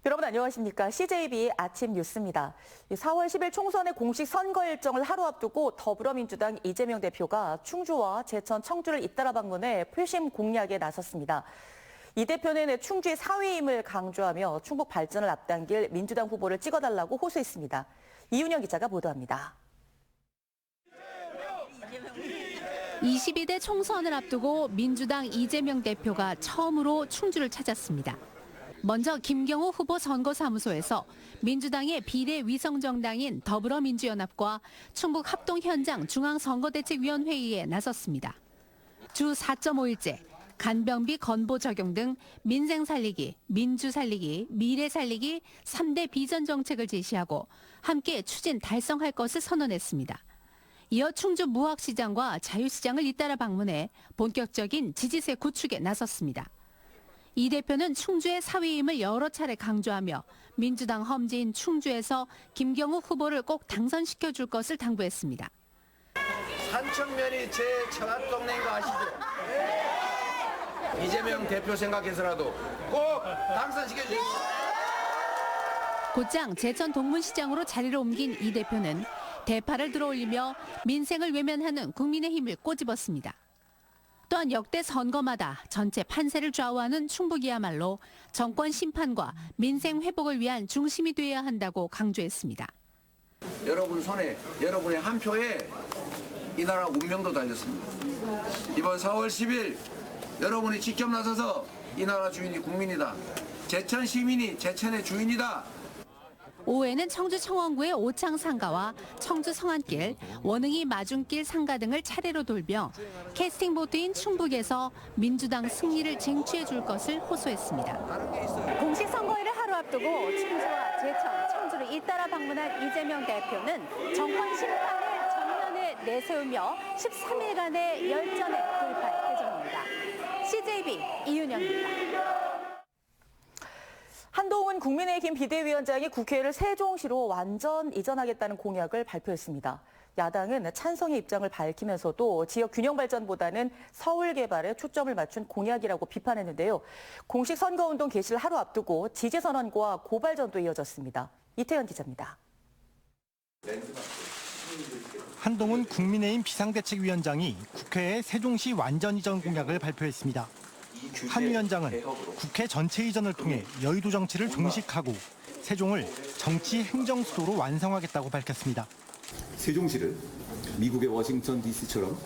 여러분 안녕하십니까? CJB 아침 뉴스입니다. 4월 10일 총선의 공식 선거 일정을 하루 앞두고 더불어민주당 이재명 대표가 충주와 제천, 청주를 잇따라 방문해 표심 공략에 나섰습니다. 이 대표는 충주의 사위임을 강조하며 충북 발전을 앞당길 민주당 후보를 찍어달라고 호소했습니다. 이윤영 기자가 보도합니다. 22대 총선을 앞두고 민주당 이재명 대표가 처음으로 충주를 찾았습니다. 먼저 김경호 후보 선거사무소에서 민주당의 비례 위성정당인 더불어민주연합과 충북 합동 현장 중앙선거대책위원회의에 나섰습니다. 주 4.5일째 간병비 건보 적용 등 민생 살리기, 민주 살리기, 미래 살리기 3대 비전 정책을 제시하고 함께 추진 달성할 것을 선언했습니다. 이어 충주 무학시장과 자유시장을 잇따라 방문해 본격적인 지지세 구축에 나섰습니다. 이 대표는 충주의 사위임을 여러 차례 강조하며 민주당 험지인 충주에서 김경욱 후보를 꼭 당선시켜줄 것을 당부했습니다. 산천면이 제 처갓 동네인 거 아시죠? 이재명 대표 생각해서라도 꼭 당선시켜주십시오. 곧장 제천 동문시장으로 자리를 옮긴 이 대표는 대파를 들어올리며 민생을 외면하는 국민의힘을 꼬집었습니다. 또한 역대 선거마다 전체 판세를 좌우하는 충북이야말로 정권 심판과 민생 회복을 위한 중심이 되어야 한다고 강조했습니다. 여러분 손에, 여러분의 한 표에 이 나라 운명도 달렸습니다. 이번 4월 10일 여러분이 직접 나서서 이 나라 주인이 국민이다. 제천 시민이 제천의 주인이다. 오후에는 청주 청원구의 오창 상가와 청주 성안길, 원흥이 마중길 상가 등을 차례로 돌며 캐스팅 보트인 충북에서 민주당 승리를 쟁취해 줄 것을 호소했습니다. 공식 선거일을 하루 앞두고 충주와 제천, 청주를 잇따라 방문한 이재명 대표는 정권 심판을 정면에 내세우며 13일간의 열전에 돌입할 예정입니다. CJB 이윤영입니다. 한동훈 국민의힘 비대위원장이 국회를 세종시로 완전 이전하겠다는 공약을 발표했습니다. 야당은 찬성의 입장을 밝히면서도 지역 균형 발전보다는 서울 개발에 초점을 맞춘 공약이라고 비판했는데요. 공식 선거운동 개시를 하루 앞두고 지지 선언과 고발전도 이어졌습니다. 이태현 기자입니다. 한동훈 국민의힘 비상대책위원장이 국회에 세종시 완전 이전 공약을 발표했습니다. 한 위원장은 국회 전체 이전을 통해 여의도 정치를 종식하고 세종을 정치 행정 수도로 완성하겠다고 밝혔습니다. 세종시를 미국의 워싱턴 DC처럼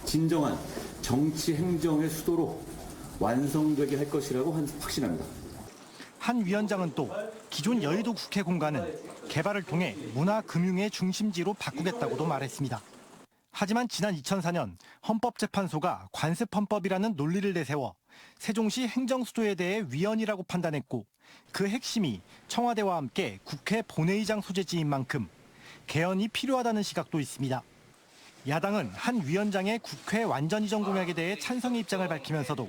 진정한 정치 행정의 수도로 완성되게 할 것이라고 확신합니다. 한 위원장은 또 기존 여의도 국회 공간은 개발을 통해 문화 금융의 중심지로 바꾸겠다고도 말했습니다. 하지만 지난 2004년 헌법재판소가 관습헌법이라는 논리를 내세워 세종시 행정수도에 대해 위헌이라고 판단했고 그 핵심이 청와대와 함께 국회 본회의장 소재지인 만큼 개헌이 필요하다는 시각도 있습니다. 야당은 한 위원장의 국회 완전 이전 공약에 대해 찬성의 입장을 밝히면서도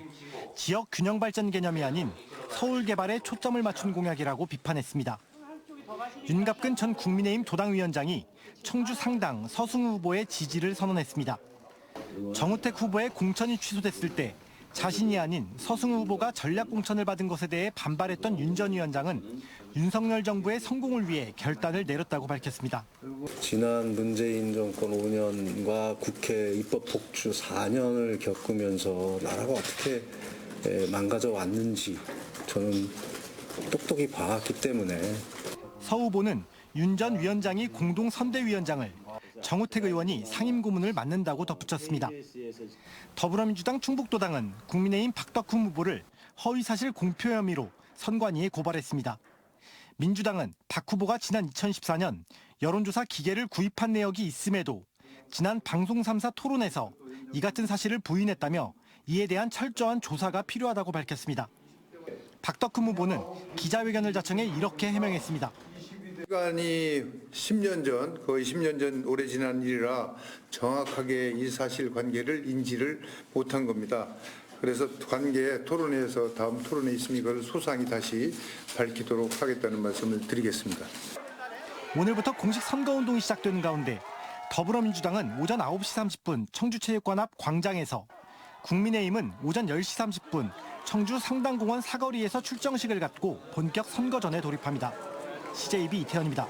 지역 균형 발전 개념이 아닌 서울 개발에 초점을 맞춘 공약이라고 비판했습니다. 윤갑근 전 국민의힘 도당위원장이 청주 상당 서승우 후보의 지지를 선언했습니다. 정우택 후보의 공천이 취소됐을 때 자신이 아닌 서승우 후보가 전략 공천을 받은 것에 대해 반발했던 윤 전 위원장은 윤석열 정부의 성공을 위해 결단을 내렸다고 밝혔습니다. 지난 문재인 정권 5년과 국회 입법 폭주 4년을 겪으면서 나라가 어떻게 망가져 왔는지 저는 똑똑히 봐왔기 때문에 서 후보는 윤 전 위원장이 공동 선대위원장을, 정우택 의원이 상임고문을 맡는다고 덧붙였습니다. 더불어민주당 충북도당은 국민의힘 박덕흠 후보를 허위사실 공표 혐의로 선관위에 고발했습니다. 민주당은 박 후보가 지난 2014년 여론조사 기계를 구입한 내역이 있음에도 지난 방송 3사 토론에서 이 같은 사실을 부인했다며 이에 대한 철저한 조사가 필요하다고 밝혔습니다. 박덕흠 후보는 기자회견을 자청해 이렇게 해명했습니다. 시간이 10년 전, 거의 10년 전 오래 지난 일이라 정확하게 이 사실관계를 인지를 못한 겁니다. 그래서 관계 토론회에서 다음 토론회 있으면 이걸 소상히 다시 밝히도록 하겠다는 말씀을 드리겠습니다. 오늘부터 공식 선거운동이 시작되는 가운데 더불어민주당은 오전 9시 30분 청주체육관 앞 광장에서, 국민의힘은 오전 10시 30분 청주 상당공원 사거리에서 출정식을 갖고 본격 선거전에 돌입합니다. CJB 이태현입니다.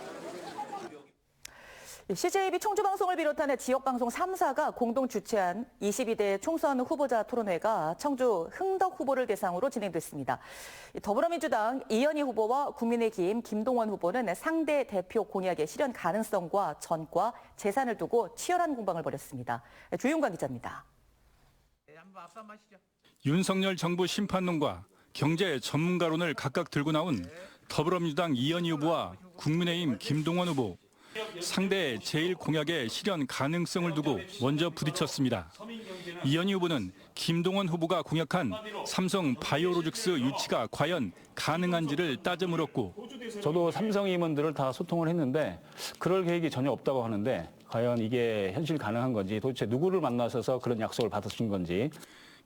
CJB 청주방송을 비롯한 지역방송 3사가 공동 주최한 22대 총선 후보자 토론회가 청주 흥덕 후보를 대상으로 진행됐습니다. 더불어민주당 이현희 후보와 국민의힘 김동원 후보는 상대 대표 공약의 실현 가능성과 전과 재산을 두고 치열한 공방을 벌였습니다. 조윤관 기자입니다. 윤석열 정부 심판론과 경제 전문가론을 각각 들고 나온 더불어민주당 이현희 후보와 국민의힘 김동원 후보. 상대의 제1공약의 실현 가능성을 두고 먼저 부딪혔습니다. 이현희 후보는 김동원 후보가 공약한 삼성 바이오로직스 유치가 과연 가능한지를 따져 물었고, 저도 삼성 임원들을 다 소통을 했는데 그럴 계획이 전혀 없다고 하는데 과연 이게 현실 가능한 건지, 도대체 누구를 만나셔서 그런 약속을 받으신 건지.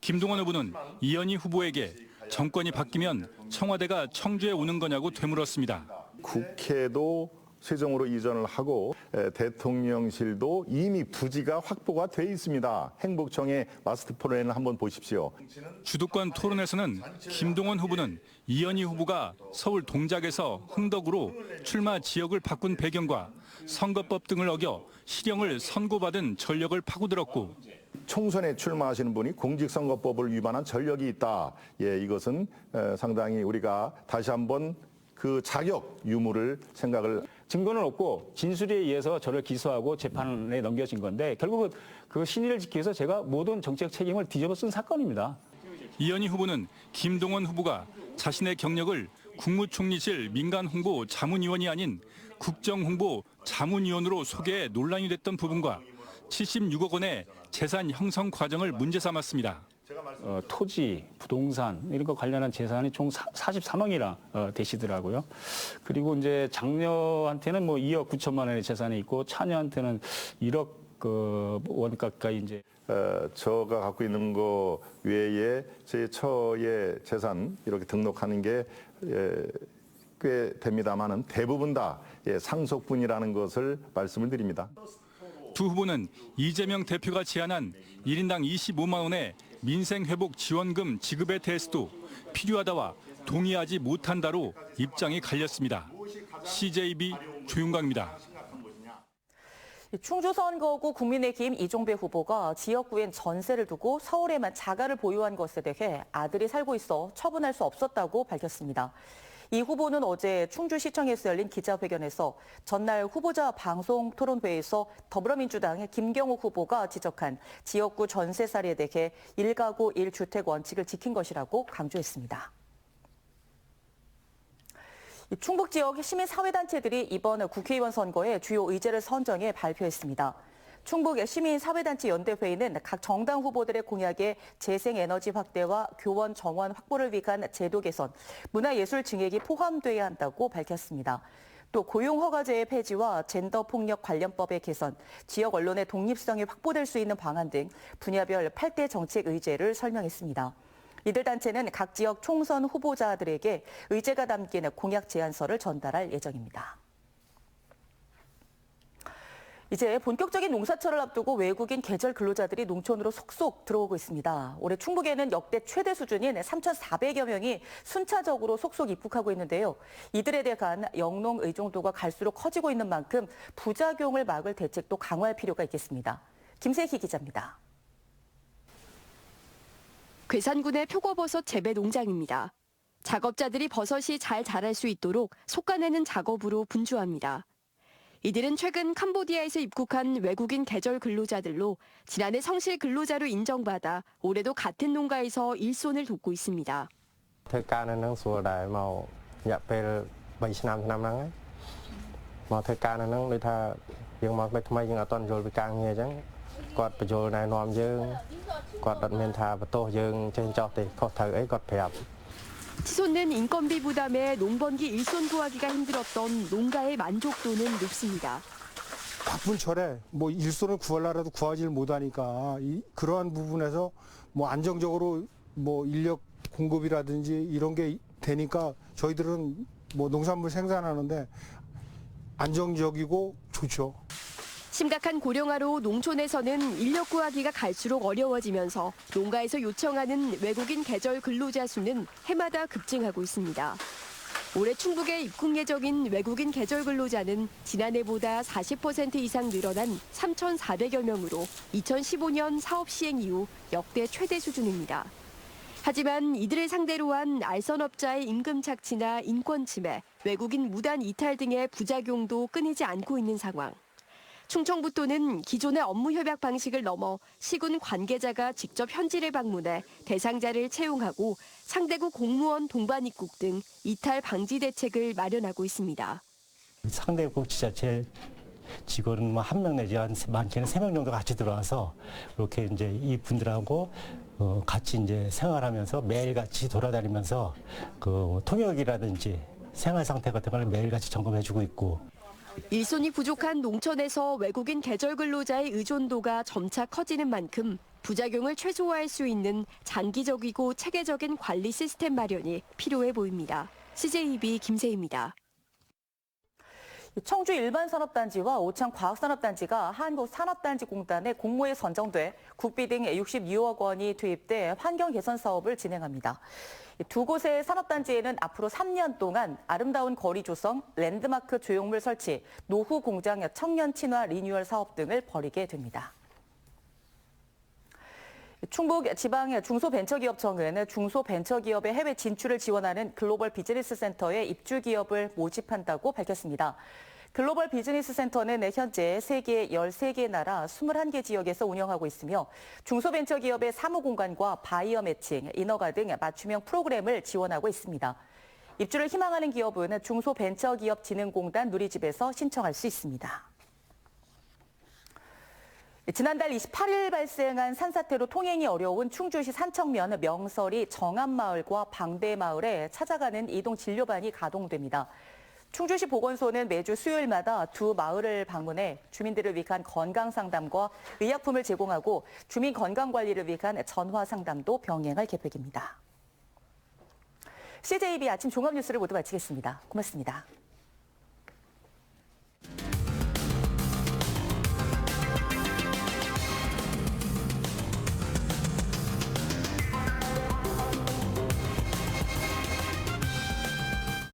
김동원 후보는 이현희 후보에게 정권이 바뀌면 청와대가 청주에 오는 거냐고 되물었습니다. 국회도 세종으로 이전을 하고 대통령실도 이미 부지가 확보가 돼 있습니다. 행복청의 마스터 플랜을 한번 보십시오. 주도권 토론에서는 김동원 후보는 이현희 후보가 서울 동작에서 흥덕으로 출마 지역을 바꾼 배경과 선거법 등을 어겨 실형을 선고받은 전력을 파고들었고, 총선에 출마하시는 분이 공직선거법을 위반한 전력이 있다. 예, 이것은 상당히 우리가 다시 한번 그 자격 유무를 생각을. 증거는 없고 진술에 의해서 저를 기소하고 재판에 넘겨진 건데 결국은 그 신의를 지키기 위해서 제가 모든 정책 책임을 뒤집어 쓴 사건입니다. 이현희 후보는 김동원 후보가 자신의 경력을 국무총리실 민간홍보 자문위원이 아닌 국정홍보 자문위원으로 소개해 논란이 됐던 부분과 76억 원의 재산 형성 과정을 문제 삼았습니다. 토지, 부동산 이런 거 관련한 재산이 총 43억이나 되시더라고요. 그리고 이제 장녀한테는 뭐 2억 9천만 원의 재산이 있고 차녀한테는 1억 원 가까이 이제. 저가 갖고 있는 거 외에 제 처의 재산 이렇게 등록하는 게 꽤 됩니다만은 대부분 다 상속분이라는 것을 말씀을 드립니다. 두 후보는 이재명 대표가 제안한 1인당 25만 원의 민생회복 지원금 지급에 대해서도 필요하다와 동의하지 못한다로 입장이 갈렸습니다. CJB 조윤광입니다. 충주 선거구 국민의힘 이종배 후보가 지역구엔 전세를 두고 서울에만 자가를 보유한 것에 대해 아들이 살고 있어 처분할 수 없었다고 밝혔습니다. 이 후보는 어제 충주시청에서 열린 기자회견에서 전날 후보자 방송 토론회에서 더불어민주당의 김경욱 후보가 지적한 지역구 전세살이에 대해 1가구 1주택 원칙을 지킨 것이라고 강조했습니다. 충북 지역 시민사회단체들이 이번 국회의원 선거에 주요 의제를 선정해 발표했습니다. 충북 시민사회단체 연대회의는 각 정당 후보들의 공약에 재생에너지 확대와 교원 정원 확보를 위한 제도 개선, 문화예술 증액이 포함돼야 한다고 밝혔습니다. 또 고용허가제의 폐지와 젠더폭력 관련법의 개선, 지역 언론의 독립성이 확보될 수 있는 방안 등 분야별 8대 정책 의제를 설명했습니다. 이들 단체는 각 지역 총선 후보자들에게 의제가 담긴 공약 제안서를 전달할 예정입니다. 이제 본격적인 농사철을 앞두고 외국인 계절 근로자들이 농촌으로 속속 들어오고 있습니다. 올해 충북에는 역대 최대 수준인 3,400여 명이 순차적으로 속속 입국하고 있는데요. 이들에 대한 영농 의존도가 갈수록 커지고 있는 만큼 부작용을 막을 대책도 강화할 필요가 있겠습니다. 김세희 기자입니다. 괴산군의 표고버섯 재배 농장입니다. 작업자들이 버섯이 잘 자랄 수 있도록 솎아내는 작업으로 분주합니다. 이들은 최근 캄보디아에서 입국한 외국인 계절 근로자들로 지난해 성실 근로자로 인정받아 올해도 같은 농가에서 일손을 돕고 있습니다. 치솟는 인건비 부담에 농번기 일손 구하기가 힘들었던 농가의 만족도는 높습니다. 바쁜 철에 뭐 일손을 구하려라도 구하지를 못하니까 그러한 부분에서 뭐 안정적으로 뭐 인력 공급이라든지 이런 게 되니까 저희들은 뭐 농산물 생산하는데 안정적이고 좋죠. 심각한 고령화로 농촌에서는 인력 구하기가 갈수록 어려워지면서 농가에서 요청하는 외국인 계절 근로자 수는 해마다 급증하고 있습니다. 올해 충북에 입국 예정인 외국인 계절 근로자는 지난해보다 40% 이상 늘어난 3,400여 명으로 2015년 사업 시행 이후 역대 최대 수준입니다. 하지만 이들을 상대로 한 알선업자의 임금 착취나 인권 침해, 외국인 무단 이탈 등의 부작용도 끊이지 않고 있는 상황. 충청북도는 기존의 업무 협약 방식을 넘어 시군 관계자가 직접 현지를 방문해 대상자를 채용하고 상대국 공무원 동반 입국 등 이탈 방지 대책을 마련하고 있습니다. 상대국 지자체 직원은 뭐 1명 내지 많게는 3명 정도 같이 들어와서 이렇게 이제 이 분들하고 같이 이제 생활하면서 매일 같이 돌아다니면서 그 통역이라든지 생활 상태 같은 걸 매일 같이 점검해주고 있고. 일손이 부족한 농촌에서 외국인 계절 근로자의 의존도가 점차 커지는 만큼 부작용을 최소화할 수 있는 장기적이고 체계적인 관리 시스템 마련이 필요해 보입니다. CJTV 김세희입니다. 청주 일반산업단지와 오창 과학산업단지가 한국산업단지공단의 공모에 선정돼 국비 등 66억 원이 투입돼 환경 개선 사업을 진행합니다. 두 곳의 산업단지에는 앞으로 3년 동안 아름다운 거리 조성, 랜드마크 조형물 설치, 노후 공장 청년 친화 리뉴얼 사업 등을 벌이게 됩니다. 충북 지방 중소벤처기업청은 중소벤처기업의 해외 진출을 지원하는 글로벌 비즈니스 센터에 입주 기업을 모집한다고 밝혔습니다. 글로벌 비즈니스 센터는 현재 세계 13개 나라 21개 지역에서 운영하고 있으며 중소벤처기업의 사무공간과 바이어 매칭, 인허가 등 맞춤형 프로그램을 지원하고 있습니다. 입주를 희망하는 기업은 중소벤처기업진흥공단 누리집에서 신청할 수 있습니다. 지난달 28일 발생한 산사태로 통행이 어려운 충주시 산청면 명설이 정암마을과 방대마을에 찾아가는 이동 진료반이 가동됩니다. 충주시 보건소는 매주 수요일마다 두 마을을 방문해 주민들을 위한 건강 상담과 의약품을 제공하고 주민 건강 관리를 위한 전화 상담도 병행할 계획입니다. CJB 아침 종합 뉴스를 모두 마치겠습니다. 고맙습니다.